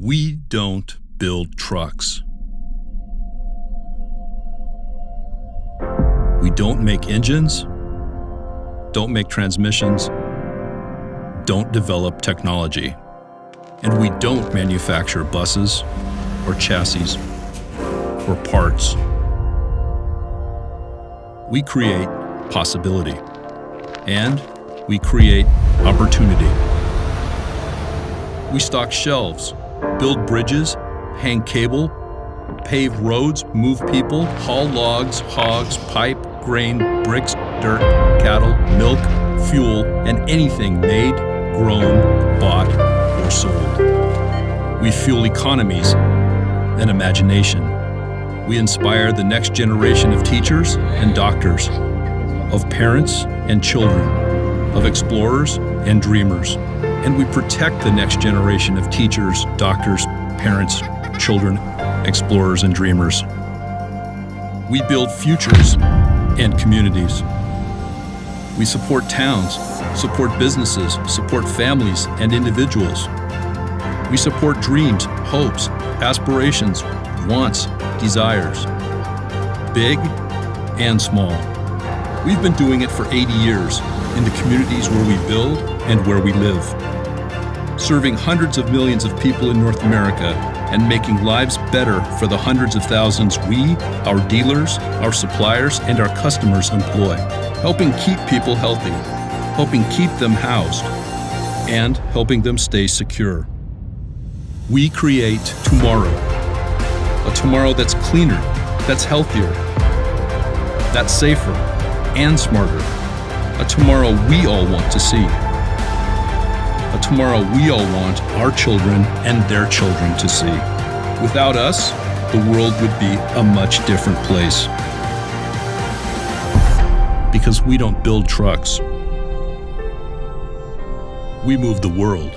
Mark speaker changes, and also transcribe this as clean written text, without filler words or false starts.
Speaker 1: We don't build trucks. We don't make engines, don't make transmissions, don't develop technology. And we don't manufacture buses or chassis or parts. We create possibility, and we create opportunity. We stock shelves, build bridges, hang cable, pave roads, move people, haul logs, hogs, pipe, grain, bricks, dirt, cattle, milk, fuel, and anything made, grown, bought, or sold. We fuel economies and imagination. We inspire the next generation of teachers and doctors, of parents and children, of explorers and dreamers. And we protect the next generation of teachers, doctors, parents, children, explorers, and dreamers. We build futures and communities. We support towns, support businesses, support families and individuals. We support dreams, hopes, aspirations, wants, desires, big and small. We've been doing it for 80 years in the communities where we build and where we live, serving hundreds of millions of people in North America and making lives better for the hundreds of thousands we, our dealers, our suppliers, and our customers employ, helping keep people healthy, helping keep them housed, and helping them stay secure. We create tomorrow, a tomorrow that's cleaner, that's healthier, that's safer and smarter, a tomorrow we all want to see. A tomorrow we all want our children and their children to see. Without us, the world would be a much different place. Because we don't build trucks. We move the world.